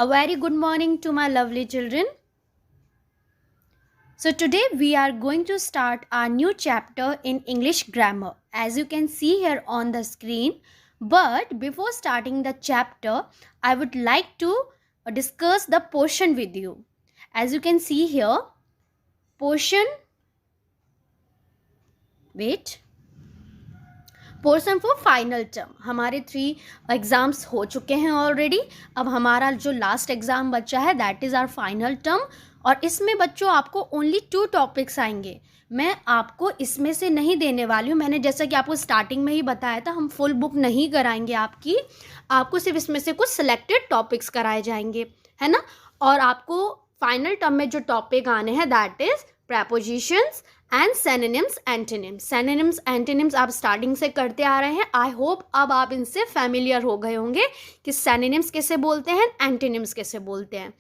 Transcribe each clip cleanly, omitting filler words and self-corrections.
A very good morning to my lovely children. So today we are going to start our new chapter in English grammar, as you can see here on the screen. But before starting the chapter, I would like to discuss the portion with you. As you can see here, portion for final term. हमारे 3 exams हो चुके हैं already. अब हमारा जो last exam बचा है that is our final term. और इसमें बच्चों आपको ओनली 2 टॉपिक्स आएंगे. मैं आपको इसमें से नहीं देने वाली हूँ. मैंने जैसा कि आपको स्टार्टिंग में ही बताया था, हम फुल बुक नहीं कराएंगे आपको सिर्फ इसमें से कुछ सिलेक्टेड टॉपिक्स कराए जाएंगे, है ना. और आपको फाइनल टर्म में जो टॉपिक आने हैं that is prepositions and synonyms antonyms. synonyms antonyms आप स्टार्टिंग से करते आ रहे हैं. आई होप अब आप इनसे फैमिलियर हो गए होंगे कि synonyms कैसे बोलते हैं, एंटोनिम्स कैसे बोलते हैं.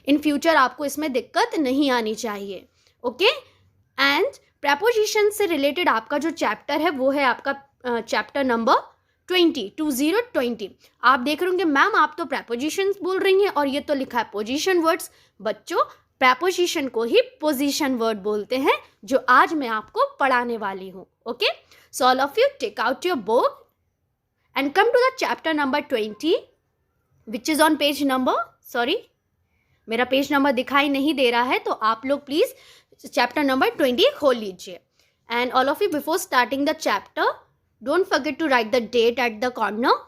इन फ्यूचर आपको इसमें दिक्कत नहीं आनी चाहिए. ओके. एंड प्रेपोजिशन से रिलेटेड आपका जो चैप्टर है वो है आपका चैप्टर नंबर 20. आप देख रहे होंगे मैम आप तो प्रेपोजिशंस बोल रही हैं और ये तो लिखा है पोजीशन वर्ड्स. बच्चों प्रेपोजिशन को ही पोजीशन वर्ड बोलते हैं, जो आज मैं आपको पढ़ाने वाली हूँ. Okay. So all of you take out your book and come to the chapter number 20 which is on page number मेरा पेज नंबर दिखाई नहीं दे रहा है, तो आप लोग प्लीज़ चैप्टर नंबर 20 खोल लीजिए. And all of you before starting the chapter don't forget to write the date at the corner.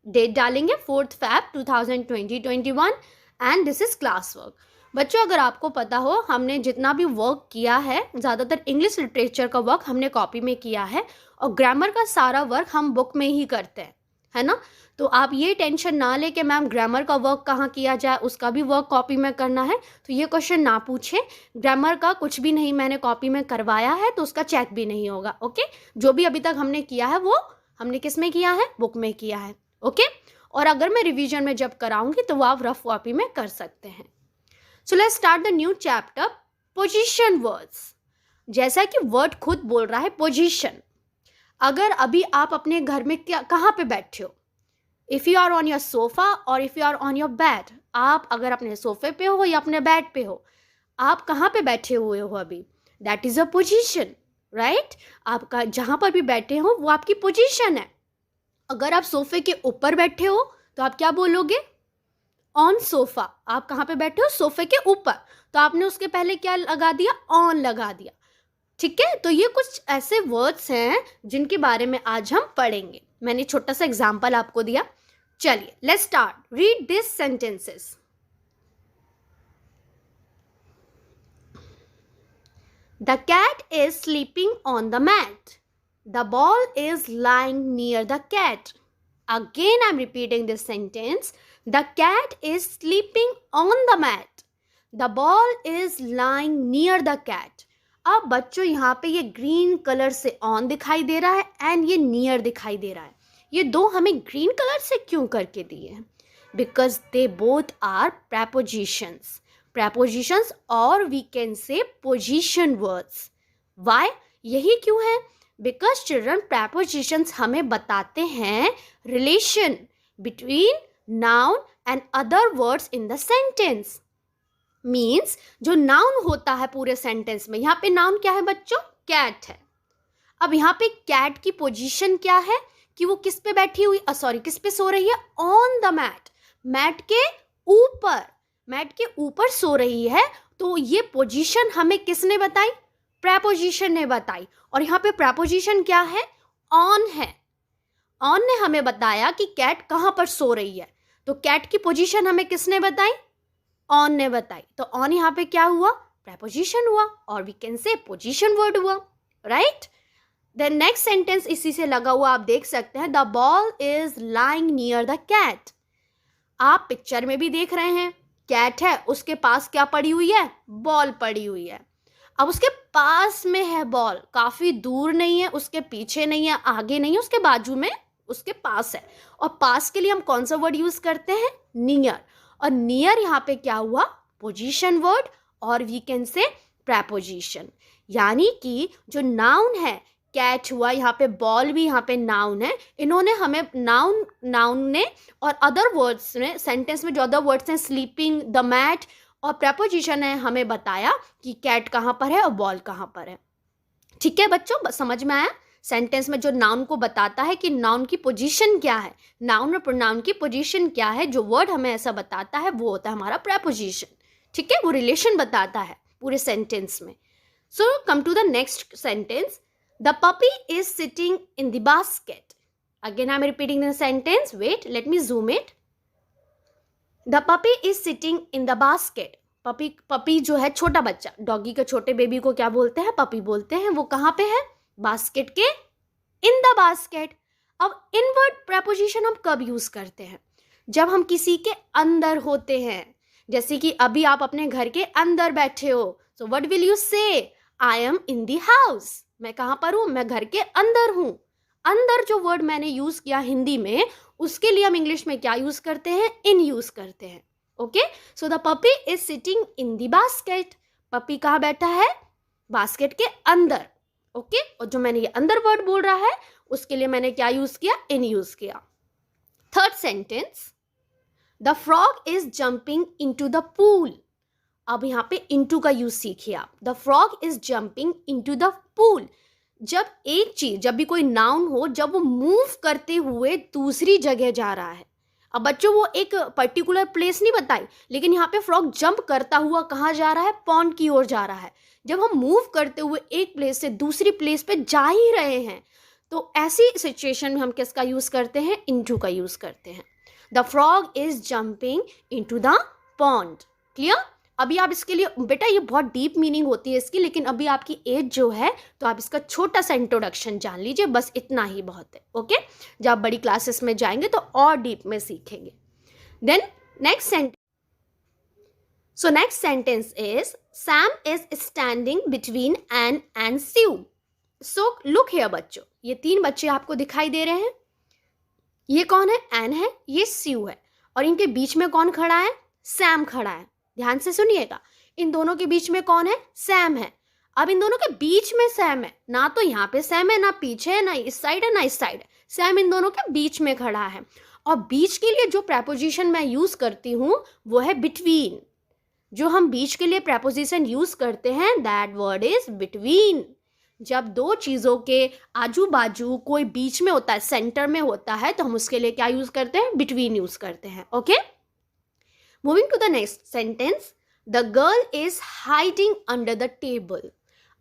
Date डालेंगे 4 Feb 2021 and this is class work. बच्चों अगर आपको पता हो, हमने जितना भी वर्क किया है ज़्यादातर इंग्लिश लिटरेचर का वर्क हमने कॉपी में किया है और ग्रामर का सारा वर्क हम बुक में ही करते हैं, है ना. तो आप ये टेंशन ना ले कि मैम ग्रामर का वर्क कहाँ किया जाए, उसका भी वर्क कॉपी में करना है, तो ये क्वेश्चन ना पूछें. ग्रामर का कुछ भी नहीं मैंने कॉपी में करवाया है, तो उसका चेक भी नहीं होगा. ओके. जो भी अभी तक हमने किया है वो हमने किस में किया है, बुक में किया है. ओके. और अगर मैं रिविजन में जब कराऊंगी तो वो आप रफ कॉपी में कर सकते हैं. So let's start the new chapter position words. जैसा कि वर्ड खुद बोल रहा है पोजीशन. अगर अभी आप अपने घर में कहाँ पे बैठे हो, if you are on your sofa और if you are on your bed, आप अगर अपने सोफे पे हो या अपने बेड पे हो, आप कहाँ पे बैठे हुए हो अभी, that is a position, right. आपका जहाँ पर भी बैठे हो वो आपकी पोजीशन है. अगर आप सोफे के ऊपर बैठे हो तो आप क्या बोलोगे, ऑन सोफा. आप कहाँ पे बैठे हो, सोफे के ऊपर, तो आपने उसके पहले क्या लगा दिया, ऑन लगा दिया. ठीक है. तो ये कुछ ऐसे वर्ड्स हैं जिनके बारे में आज हम पढ़ेंगे. मैंने छोटा सा एग्जाम्पल आपको दिया. चलिए let's start. Read this sentences. The cat is sleeping on the mat. The ball is lying near the cat. Again I'm repeating this sentence. The cat is sleeping on the mat. The ball is lying near the cat. अब बच्चों यहाँ पे ये green colour से on दिखाई दे रहा है and ये नियर दिखाई दे रहा है. ये दो हमें ग्रीन कलर से क्यों करके दिए हैं, because they both are prepositions. Prepositions और we can say position words. Why, यही क्यों है, बिकॉज चिल्ड्रन प्रेपोजिशंस हमें बताते हैं relation between noun and other words in the sentence. Means जो नाउन होता है पूरे सेंटेंस में, यहाँ पे नाउन क्या है बच्चों, कैट है. अब यहाँ पे कैट की पोजीशन क्या है कि वो किस पे बैठी हुई, किस पे सो रही है, ऑन द मैट. मैट के ऊपर सो रही है. तो ये पोजीशन हमें किसने बताई, प्रेपोजिशन ने बताई. और यहाँ पे प्रेपोजिशन क्या है, ऑन है. ऑन ने हमें बताया कि कैट कहाँ पर सो रही है. तो कैट की पोजीशन हमें किसने बताई, ऑन ने बताई. तो ऑन यहाँ पे क्या हुआ, प्रेपोजिशन हुआ, और we can say position word हुआ, राइट. द नेक्स्ट सेंटेंस इसी से लगा हुआ आप देख सकते हैं. The ball is lying near the cat. आप पिक्चर में भी देख रहे हैं, कैट है, उसके पास क्या पड़ी हुई है, बॉल पड़ी हुई है. अब उसके पास में है बॉल, काफ़ी दूर नहीं है, उसके पीछे नहीं है, आगे नहीं है, उसके बाजू में, उसके पास है. और पास के लिए हम कौन सा वर्ड यूज़ करते हैं, नियर. और नियर यहाँ पे क्या हुआ, पोजीशन वर्ड, और वी कैन से प्रेपोजिशन. यानी कि जो नाउन है कैट हुआ, यहाँ पे बॉल भी यहाँ पे नाउन है। इन्होंने हमें नाउन ने और अदर वर्ड्स ने, सेंटेंस में जो अदर वर्ड्स हैं, स्लीपिंग, द मैट और प्रेपोजिशन है, हमें बताया कि कैट कहाँ पर है और बॉल कहाँ पर है। ठीक है बच्चों, समझ में आया? सेंटेंस में जो नाउन को बताता है कि नाउन की पोजीशन क्या है, नाउन और प्रोनाउन की पोजीशन क्या है, जो वर्ड हमें ऐसा बताता है वो होता है हमारा प्रेपोजिशन। ठीक है, वो रिलेशन बताता है पूरे सेंटेंस में। So come to the next sentence, the puppy is sitting in the basket. Again I am repeating the sentence, wait let me zoom it. The puppy is sitting in the basket. Puppy जो है छोटा बच्चा, doggy के छोटे baby को क्या बोलते हैं? पपी बोलते हैं। वो कहाँ पे है? बास्केट के, इन द बास्केट। अब इनवर्ड प्रेपोजिशन हम कब यूज करते हैं? जब हम किसी के अंदर होते हैं। जैसे कि अभी आप अपने घर के अंदर बैठे हो, सो व्हाट विल यू से? I am in the house. मैं कहाँ पर हूँ? मैं घर के अंदर हूँ। अंदर जो वर्ड मैंने यूज किया हिंदी में, उसके लिए हम इंग्लिश में क्या यूज करते हैं? इन यूज करते हैं। Okay, so the puppy is sitting in the basket. Puppy कहाँ बैठा है? बास्केट के अंदर। ओके, और जो मैंने ये अंदर वर्ड बोल रहा है उसके लिए मैंने क्या यूज किया? इन यूज किया। Third sentence, the frog is jumping into the pool. अब यहाँ पे इनटू का यूज सीखिए आप। The frog is jumping into the pool. जब एक चीज, जब भी कोई नाउन हो, जब वो मूव करते हुए दूसरी जगह जा रहा है। अब बच्चों वो एक पर्टिकुलर प्लेस नहीं बताई, लेकिन यहाँ पे फ्रॉग जंप करता हुआ कहाँ जा रहा है? पॉन्ड की ओर जा रहा है। जब हम मूव करते हुए एक प्लेस से दूसरी प्लेस पे जा ही रहे हैं, तो ऐसी सिचुएशन में हम किसका यूज करते हैं? इनटू का यूज करते हैं। The frog is jumping into the pond. Clear? अभी आप इसके लिए, बेटा ये बहुत डीप मीनिंग होती है इसकी, लेकिन अभी आपकी एज जो है तो आप इसका छोटा सा इंट्रोडक्शन जान लीजिए, बस इतना ही बहुत है। ओके, जब आप बड़ी क्लासेस में जाएंगे तो और डीप में सीखेंगे। Then next sentence, so next sentence is Sam is standing between Ann and Sue. So look here बच्चों, ये तीन बच्चे आपको दिखाई दे रहे हैं। ये कौन है? एन है, ये स्यू है, और इनके बीच में कौन खड़ा है? सैम खड़ा है। ध्यान से सुनिएगा, इन दोनों के बीच में कौन है? सैम है। अब इन दोनों के बीच में सैम है, ना तो यहाँ पे सैम है, ना पीछे है, ना इस साइड है, ना इस साइड है। सैम इन दोनों के बीच में खड़ा है, और बीच के लिए जो प्रेपोजिशन मैं यूज करती हूँ वो है बिटवीन। जो हम बीच के लिए प्रेपोजिशन यूज करते हैं, दैट वर्ड इज बिटवीन। जब दो चीजों के आजू बाजू कोई बीच में होता है, सेंटर में होता है, तो हम उसके लिए क्या यूज करते हैं? बिटवीन यूज करते हैं। Okay, moving to the next sentence, the girl is hiding under the table.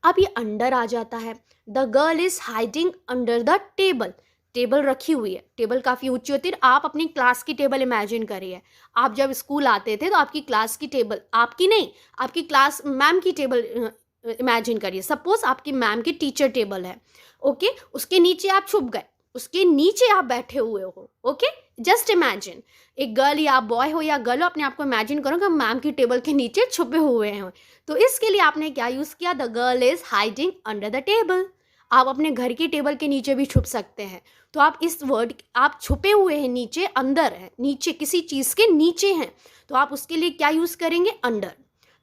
अब ये अंडर आ जाता है। The girl is hiding under the table. Table रखी हुई है, टेबल काफ़ी ऊंची होती है। आप अपनी क्लास की टेबल इमेजिन करिए। आप जब स्कूल आते थे तो आपकी क्लास की टेबल, आपकी नहीं, आपकी क्लास मैम की टेबल इमेजिन करिए। सपोज आपकी मैम की टीचर टेबल है। ओके, उसके नीचे आप छुप गए, उसके नीचे आप बैठे हुए हो। ओके, जस्ट इमेजिन, एक गर्ल या बॉय हो या गर्ल हो, अपने आप को इमेजिन करो कि मैम की टेबल के नीचे छुपे हुए हैं। तो इसके लिए आपने क्या यूज़ किया? The girl is hiding under the table. आप अपने घर की टेबल के नीचे भी छुप सकते हैं। तो आप इस वर्ड, आप छुपे हुए हैं नीचे, अंदर है, नीचे किसी चीज़ के नीचे हैं, तो आप उसके लिए क्या यूज़ करेंगे? Under.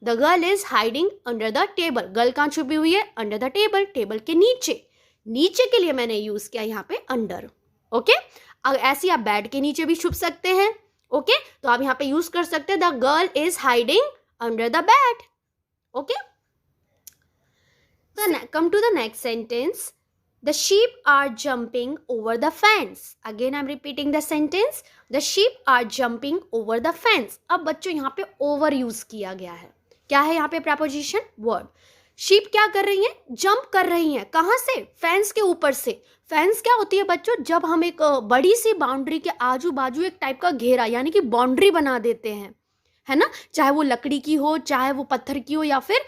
The girl is hiding under the table. Girl कहाँ छुपी हुई है? अंडर द टेबल, टेबल के नीचे। नीचे के लिए मैंने यूज़ किया यहाँ पे अंडर। ओके, अब ऐसे आप बेड के नीचे भी छुप सकते हैं। ओके, तो आप यहाँ पे यूज कर सकते हैं the girl is hiding under the bed. Okay, come to the next sentence, the sheep are jumping over the fence. Again I'm repeating the sentence, the sheep are jumping over the fence. अब बच्चों यहाँ पे over use किया गया है। क्या है यहाँ पे preposition? word. शीप क्या कर रही हैं? जंप कर रही हैं। कहाँ से? फेंस के ऊपर से। फेंस क्या होती है बच्चों? जब हम एक बड़ी सी बाउंड्री के आजू बाजू एक टाइप का घेरा, यानी कि बाउंड्री बना देते हैं, है ना, चाहे वो लकड़ी की हो, चाहे वो पत्थर की हो, या फिर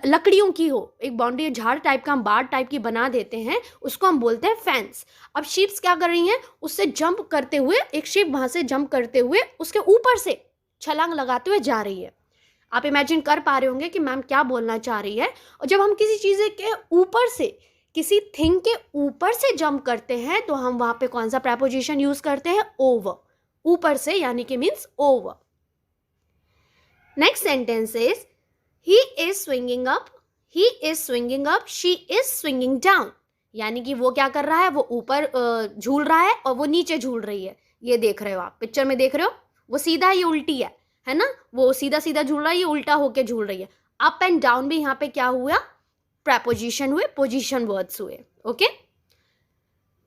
लकड़ियों की हो। एक बाउंड्री झाड़ टाइप का हम बाड़ टाइप की बना देते हैं, उसको हम बोलते हैं फेंस। अब शीप्स क्या कर रही हैं? उससे जंप करते हुए, एक शीप वहाँ से जंप करते हुए उसके ऊपर से छलांग लगाते हुए जा रही है। आप इमेजिन कर पा रहे होंगे कि मैम क्या बोलना चाह रही है। और जब हम किसी चीज़ के ऊपर से, किसी थिंग के ऊपर से जंप करते हैं, तो हम वहाँ पे कौन सा प्रेपोजिशन यूज करते हैं? ओवर। ऊपर से यानी कि means over. Next sentence is he is swinging up he is swinging up, she is swinging down, यानी कि वो क्या कर रहा है, वो ऊपर झूल रहा है और वो नीचे झूल रही है। ये देख रहे हो आप, पिक्चर में देख रहे हो, वो सीधा, ये उल्टी है ना, वो सीधा सीधा झूल रहा है, ये उल्टा होके झूल रही है। अप एंड डाउन भी यहाँ पे क्या हुआ, प्रेपोजिशन हुए, पोजिशन वर्ड्स हुए। ओके,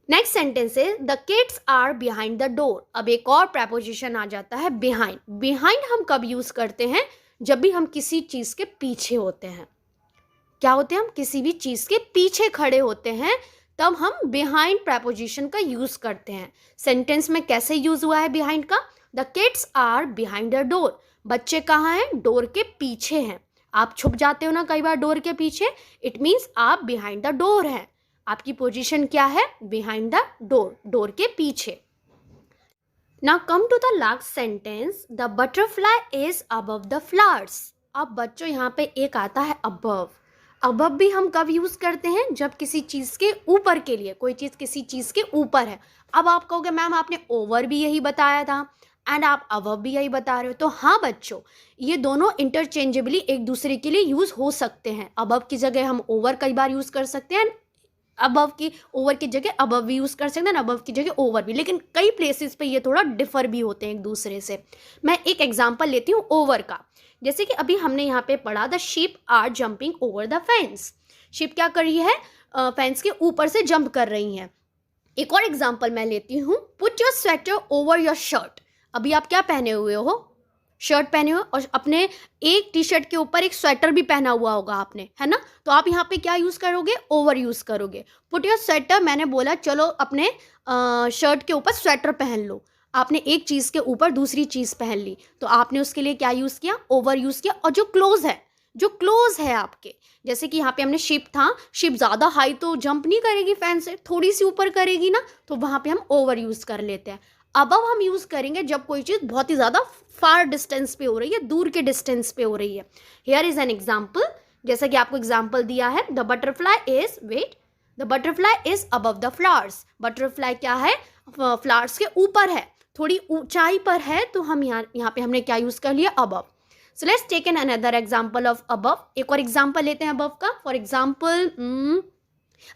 नेक्स्ट सेंटेंस है the kids are behind the door. अब एक और प्रेपोजिशन आ जाता है बिहाइंड। बिहाइंड हम कब यूज करते हैं, जब भी हम किसी चीज के पीछे होते हैं। क्या होते हैं, हम किसी भी चीज के पीछे खड़े होते हैं, तब हम बिहाइंड प्रेपोजिशन का यूज करते हैं। सेंटेंस में कैसे यूज हुआ है बिहाइंड का, the kids are behind the door. बच्चे कहाँ हैं, डोर के पीछे हैं। आप छुप जाते हो ना कई बार डोर के पीछे, इट मीन्स आप बिहाइंड द डोर हैं। आपकी पोजीशन क्या है, बिहाइंड द डोर, डोर के पीछे। Now come to the last sentence, the butterfly is above the flowers. अब बच्चों यहाँ पे एक आता है अबव। अबव भी हम कब यूज करते हैं, जब किसी चीज के ऊपर के लिए, कोई चीज किसी चीज के ऊपर है। अब आप कहोगे मैम आपने ओवर भी यही बताया था एंड आप अबव भी यही बता रहे हो, तो हाँ बच्चों, ये दोनों इंटरचेंजेबली एक दूसरे के लिए यूज हो सकते हैं। अबव की जगह हम ओवर कई बार यूज कर सकते हैं, अबव की, ओवर की जगह अबव भी यूज कर सकते हैं, अबव की जगह ओवर भी, लेकिन कई प्लेसेस पे ये थोड़ा डिफर भी होते हैं एक दूसरे से। मैं एक एग्जांपल लेती हूँ ओवर का। जैसे कि अभी हमने यहाँ पे पढ़ा the sheep are jumping over the fence. Sheep क्या कर रही है, फेंस के ऊपर से जंप कर रही हैं। एक और एग्जांपल मैं लेती हूँ, put your sweater over your shirt. अभी आप क्या पहने हुए हो, शर्ट पहने हुए, और अपने एक टी शर्ट के ऊपर एक स्वेटर भी पहना हुआ होगा आपने, है ना, तो आप यहाँ पे क्या यूज करोगे, ओवर यूज करोगे। पुट योर स्वेटर, मैंने बोला चलो अपने शर्ट के ऊपर स्वेटर पहन लो, आपने एक चीज के ऊपर दूसरी चीज पहन ली, तो आपने उसके लिए क्या यूज किया, ओवर यूज किया। और जो क्लोज है आपके, जैसे कि यहाँ पे हमने शिप था, शिप ज्यादा हाई तो जंप नहीं करेगी फैन से, थोड़ी सी ऊपर करेगी ना, तो वहां पे हम ओवर यूज कर लेते हैं। अबव हम यूज करेंगे जब कोई चीज बहुत ही ज्यादा फार डिस्टेंस पे हो रही है, दूर के डिस्टेंस पे हो रही है। हियर इज एन एग्जाम्पल, जैसा कि आपको एग्जाम्पल दिया है, the butterfly is, wait, the butterfly is above the flowers. Butterfly क्या है, फ्लावर्स के ऊपर है, थोड़ी ऊंचाई पर है, तो हम यहाँ पे हमने क्या यूज कर लिया, above. So let's take an another example of above. एक और एग्जाम्पल लेते हैं अबव का। For example,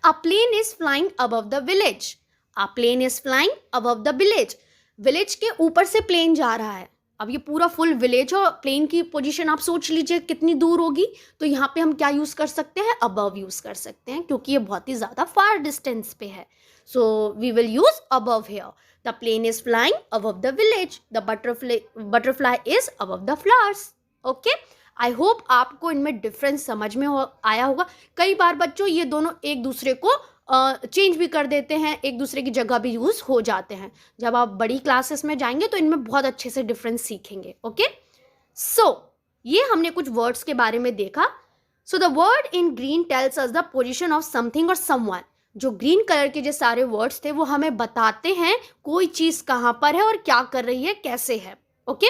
a plane is flying above the village. A plane is flying above the village. Village के ऊपर से प्लेन जा रहा है। अब ये पूरा फुल विलेज और प्लेन की पोजीशन आप सोच लीजिए कितनी दूर होगी, तो यहाँ पे हम क्या यूज कर सकते हैं, अबव यूज कर सकते हैं, क्योंकि ये बहुत ही ज्यादा फार डिस्टेंस पे है। So we will use above here. The plane is flying above the village, the butterfly is above the flowers. Okay, I hope आपको इनमें डिफरेंस समझ में आया होगा। कई बार बच्चों ये दोनों एक दूसरे को चेंज भी कर देते हैं, एक दूसरे की जगह भी यूज हो जाते हैं। जब आप बड़ी क्लासेस में जाएंगे तो इनमें बहुत अच्छे से डिफरेंस सीखेंगे। ओके, सो ये हमने कुछ वर्ड्स के बारे में देखा। So the word in green tells us the position of something और समवन। जो ग्रीन कलर के जो सारे वर्ड्स थे वो हमें बताते हैं कोई चीज कहाँ पर है और क्या कर रही है, कैसे है। Okay,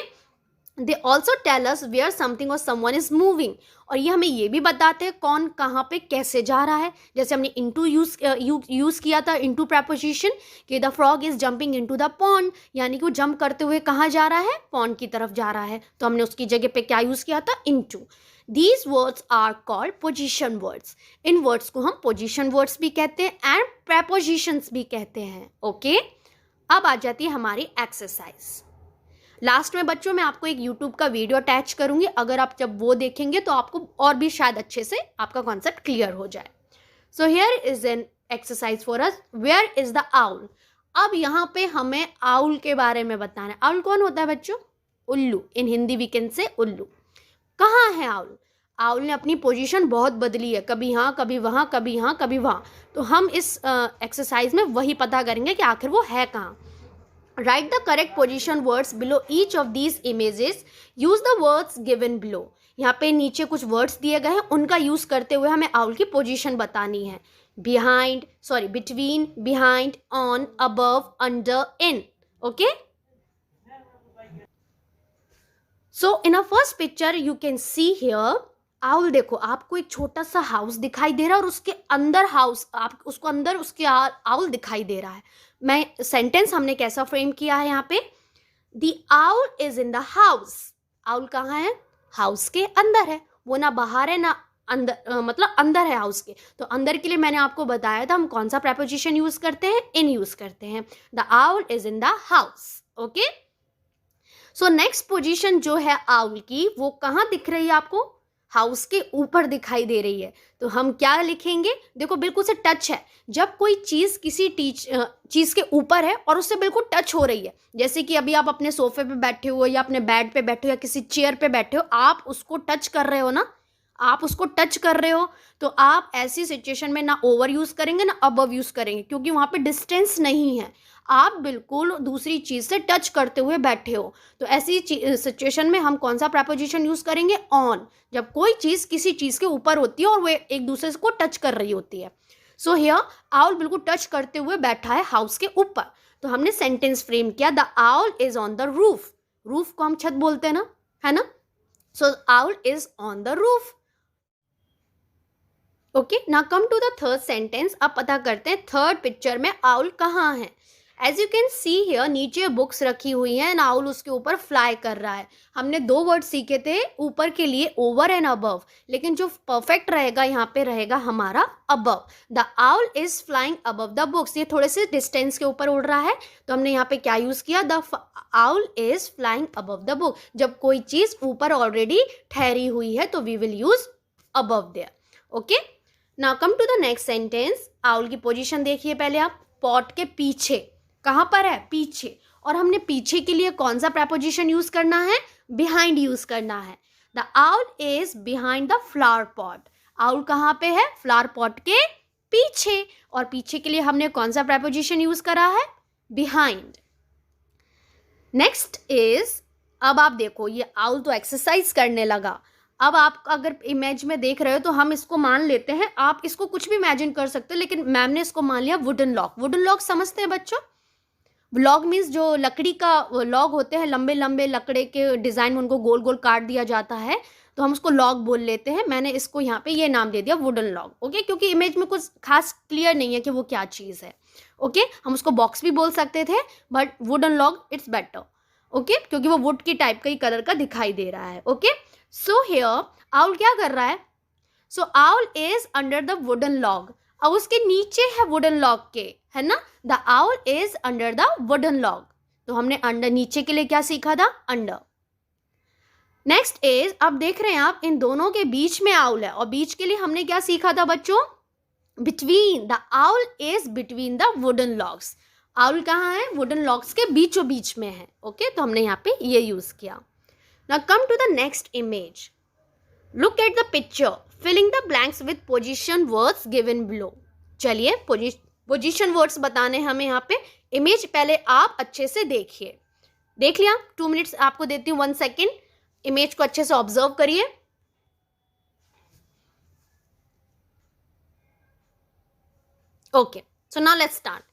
they also tell us where something और समवन इज मूविंग। और ये हमें ये भी बताते हैं कौन कहाँ पे कैसे जा रहा है। जैसे हमने इनटू यूज किया था, इनटू प्रेपोजिशन, कि the frog is jumping into the pond, यानी कि वो जंप करते हुए कहाँ जा रहा है, पॉन्ड की तरफ जा रहा है, तो हमने उसकी जगह पे क्या यूज किया था, into. These words are called position words. इन वर्ड्स को हम पोजिशन वर्ड्स भी कहते हैं एंड प्रेपोजिशंस भी कहते हैं। ओके, अब आ जाती है हमारी एक्सरसाइज। लास्ट में बच्चों मैं आपको एक यूट्यूब का वीडियो अटैच करूंगी, अगर आप जब वो देखेंगे तो आपको और भी शायद अच्छे से आपका कॉन्सेप्ट क्लियर हो जाए। So here is an exercise for us, where is the owl. अब यहाँ पे हमें आउल के बारे में बताना है। आउल कौन होता है बच्चों, उल्लू, इन हिंदी वी कैन से उल्लू। कहाँ है आउल, आउल ने अपनी पोजीशन बहुत बदली है, कभी यहाँ कभी वहाँ, कभी यहाँ कभी वहाँ, तो हम इस एक्सरसाइज में वही पता करेंगे कि आखिर वो है कहाँ। Write the correct position words below each of these images. Use the words given below. यहाँ पे नीचे कुछ वर्ड्स दिए गए हैं, उनका यूज करते हुए हमें आउल की पोजीशन बतानी है। Behind, sorry, between, behind, on, above, under, in. Okay, so in a first picture you can see here owl. देखो आपको एक छोटा सा हाउस दिखाई दे रहा है और उसके अंदर हाउस, आप उसको अंदर उसके आउल दिखाई दे रहा है। मैं सेंटेंस हमने कैसा फ्रेम किया है यहाँ पे, the owl is in the house. Owl कहाँ है, हाउस के अंदर है, वो ना बाहर है ना अंदर मतलब अंदर है हाउस के, तो अंदर के लिए मैंने आपको बताया था हम कौन सा प्रेपोजिशन यूज करते हैं, इन यूज करते हैं। The owl is in the house. Okay, so next position जो है आउल की वो कहाँ दिख रही है आपको, हाउस के ऊपर दिखाई दे रही है। तो हम क्या लिखेंगे, देखो बिल्कुल से टच है। जब कोई चीज किसी चीज के ऊपर है और उससे बिल्कुल टच हो रही है, जैसे कि अभी आप अपने सोफे पे बैठे हो या अपने बेड पे बैठे हो या किसी चेयर पे बैठे हो, आप उसको टच कर रहे हो ना, आप उसको टच कर रहे हो, तो आप ऐसी सिचुएशन में ना ओवर यूज करेंगे ना अबव यूज करेंगे, क्योंकि वहां पे डिस्टेंस नहीं है, आप बिल्कुल दूसरी चीज से टच करते हुए बैठे हो। तो ऐसी सिचुएशन में हम कौन सा प्रेपोजिशन यूज करेंगे, ऑन, जब कोई चीज किसी चीज के ऊपर होती है और वो एक दूसरे को टच कर रही होती है। सो हियर आउल बिल्कुल टच करते हुए बैठा है हाउस के ऊपर। तो हमने सेंटेंस फ्रेम किया, the owl is on the roof. Roof को हम छत बोलते हैं ना, है ना। So owl is on the roof. Okay, now come to the third sentence. अब पता करते हैं थर्ड पिक्चर में आउल कहाँ है। As you can see here, नीचे बुक्स रखी हुई हैं एंड आउल उसके ऊपर फ्लाई कर रहा है। हमने दो वर्ड सीखे थे ऊपर के लिए, ओवर एंड अबव, लेकिन जो परफेक्ट रहेगा यहाँ पे रहेगा हमारा above. The owl is flying above the books, ये थोड़े से डिस्टेंस के ऊपर उड़ रहा है, तो हमने यहाँ पे क्या यूज किया, the owl is flying above the book. जब कोई चीज ऊपर ऑलरेडी ठहरी हुई है तो we will use above there. Okay, now come to the next sentence. Owl की पोजीशन देखिए पहले आप, पॉट के पीछे, कहाँ पर है, पीछे, और हमने पीछे के लिए कौन सा प्रेपोजिशन यूज करना है, बिहाइंड यूज करना है। The owl is behind the flower pot. Owl कहाँ पे है, फ्लावर पॉट के पीछे, और पीछे के लिए हमने कौन सा प्रेपोजिशन यूज करा है, बिहाइंड। नेक्स्ट इज, अब आप देखो ये आउल तो एक्सरसाइज करने लगा। अब आप अगर इमेज में देख रहे हो तो हम इसको मान लेते हैं, आप इसको कुछ भी इमेजिन कर सकते हो, लेकिन मैम ने इसको मान लिया वुडन लॉग। वुडन लॉग समझते हैं बच्चों, लॉग मीन्स जो लकड़ी का लॉग होते हैं, लंबे लंबे लकड़े के डिज़ाइन में उनको गोल गोल काट दिया जाता है, तो हम उसको लॉग बोल लेते हैं। मैंने इसको यहाँ पे ये नाम दे दिया वुडन लॉग। ओके, क्योंकि इमेज में कुछ खास क्लियर नहीं है कि वो क्या चीज़ है। ओके, हम उसको बॉक्स भी बोल सकते थे, but wooden log it's better. Okay, क्योंकि वो वुड की टाइप का ही कलर का दिखाई दे रहा है। ओके, सो हियर आउल क्या कर रहा है, so owl is under the wooden log. अब उसके नीचे है वुडन लॉग के, है ना, the owl is under the wooden log. तो हमने अंडर, नीचे के लिए क्या सीखा था, अंडर। नेक्स्ट इज, अब देख रहे हैं आप इन दोनों के बीच में आउल है, और बीच के लिए हमने क्या सीखा था बच्चों, between. The owl is between the wooden logs. Owl कहाँ है, वुडन लॉग्स के बीचों बीच में है। ओके, तो हमने यहाँ पे ये यूज किया। Now come to the next image. Look at the picture, filling the blanks with position words given below. चलिए पोजीशन वर्ड्स बताने हमें यहाँ पे। इमेज पहले आप अच्छे से देखिए, देख लिया, 2 मिनट्स आपको देती हूँ, 1 सेकेंड, इमेज को अच्छे से ऑब्जर्व करिए। Okay, so now let's start.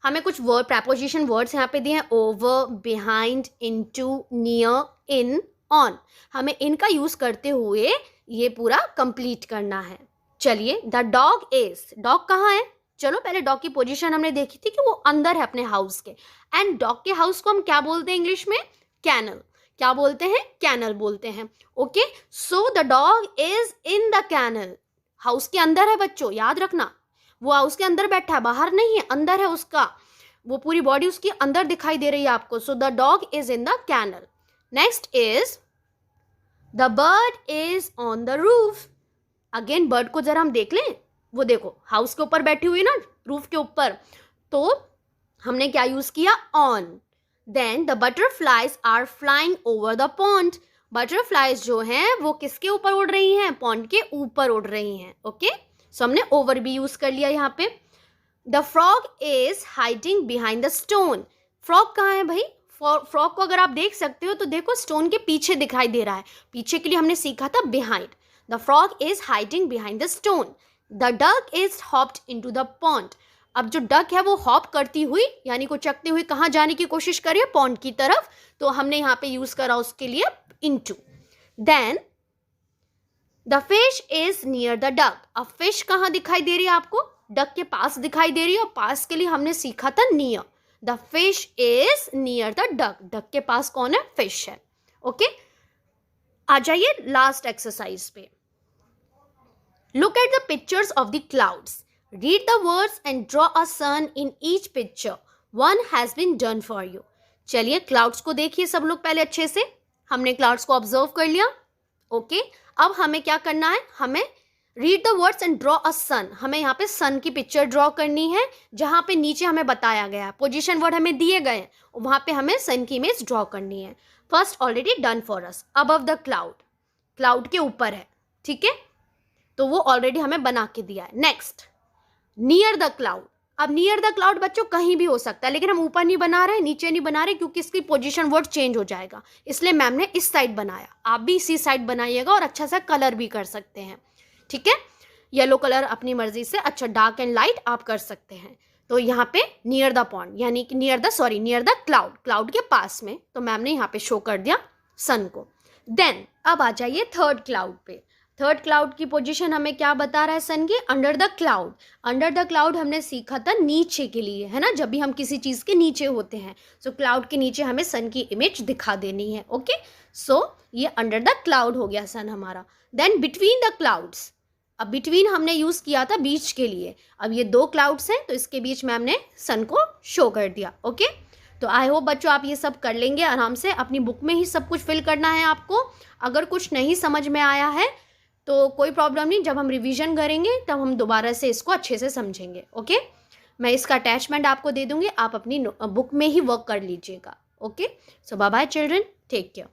हमें कुछ वर्ड, प्रेपोजिशन वर्ड्स यहाँ पे दिए हैं, over, behind, into, near, in, on. हमें इनका यूज करते हुए ये पूरा कंप्लीट करना है। चलिए, द डॉग इज, डॉग कहाँ है, चलो पहले डॉग की पोजीशन हमने देखी थी कि वो अंदर है अपने हाउस के, एंड डॉग के हाउस को हम क्या बोलते हैं इंग्लिश में, कैनल। क्या बोलते हैं, कैनल बोलते हैं। Okay, so the dog is in the kennel. House के अंदर है बच्चों, याद रखना, वो हाउस के अंदर बैठा है, बाहर नहीं है, अंदर है उसका, वो पूरी बॉडी उसकी अंदर दिखाई दे रही है आपको। So the dog is in the kennel. Next is, the bird is on the roof. Again bird को जरा हम देख लें, वो देखो हाउस के ऊपर बैठी हुई ना, रूफ के ऊपर, तो हमने क्या यूज किया, on. Then the butterflies are flying over the pond. Butterflies जो हैं वो किसके ऊपर उड़ रही हैं, पॉन्ड के ऊपर उड़ रही हैं। ओके, सो हमने ओवर भी यूज कर लिया यहाँ पे। The frog is hiding behind the stone. Frog कहाँ है भाई, फ्रॉग को अगर आप देख सकते हो तो देखो स्टोन के पीछे दिखाई दे रहा है। पीछे के लिए हमने सीखा था behind. The frog is hiding behind the stone. The duck is hopped into the pond. अब जो डक है वो हॉप करती हुई यानी को चकती हुई कहाँ जाने की कोशिश कर रही है, पॉन्ड की तरफ, तो हमने यहाँ पे यूज करा उसके लिए into. Then the fish is near the duck. अब फिश कहाँ दिखाई दे रही है आपको, डक के पास दिखाई दे रही है, और पास के लिए हमने सीखा था near. The fish is near the duck. Duck के पास कौन है, फिश है। ओके, आ जाइए लास्ट एक्सरसाइज पे। Look at the pictures of the clouds. Read the words and draw a sun in each picture. One has been done for you. चलिए clouds को देखिए सब लोग पहले अच्छे से. हमने क्लाउड्स को ऑब्जर्व कर लिया. ओके, अब हमें क्या करना है, हमें read the words and draw a sun. हमें यहाँ पे सन की पिक्चर ड्रॉ करनी है जहाँ पे नीचे हमें बताया गया है, पोजीशन वर्ड हमें दिए गए हैं, वहाँ पे हमें सन की इमेज ड्रॉ करनी है. First already done for us. Above the cloud, cloud के ऊपर है, ठीक है, तो वो ऑलरेडी हमें बना के दिया है. Next, near the cloud. अब नियर द क्लाउड बच्चों कहीं भी हो सकता है, लेकिन हम ऊपर नहीं बना रहे, नीचे नहीं बना रहे, क्योंकि इसकी पोजीशन वर्ड चेंज हो जाएगा, इसलिए मैम ने इस साइड बनाया. आप भी इसी साइड बनाइएगा और अच्छा सा कलर भी कर सकते हैं, ठीक है. येलो कलर अपनी मर्जी से, अच्छा डार्क एंड लाइट आप कर सकते हैं. तो यहाँ पे नियर द पॉइंट, यानी कि नियर द क्लाउड, क्लाउड के पास में, तो मैम ने यहाँ पे शो कर दिया सन को. देन अब आ जाइए थर्ड क्लाउड पे. थर्ड क्लाउड की पोजीशन हमें क्या बता रहा है सन की, under the cloud. Under the cloud हमने सीखा था नीचे के लिए, है ना, जब भी हम किसी चीज़ के नीचे होते हैं, सो क्लाउड के नीचे हमें सन की इमेज दिखा देनी है. ओके, सो ये अंडर द क्लाउड हो गया सन हमारा. Then between the clouds. अब बिटवीन हमने यूज़ किया था बीच के लिए, अब ये दो क्लाउड्स हैं तो इसके बीच मैम ने सन को शो कर दिया. ओके, तो आई होप बच्चों आप ये सब कर लेंगे आराम से. अपनी बुक में ही सब कुछ फिल करना है आपको. अगर कुछ नहीं समझ में आया है तो कोई प्रॉब्लम नहीं, जब हम रिवीजन करेंगे तब हम दोबारा से इसको अच्छे से समझेंगे. ओके, मैं इसका अटैचमेंट आपको दे दूँगी, आप अपनी बुक में ही वर्क कर लीजिएगा. Okay, so bye bye children, take care.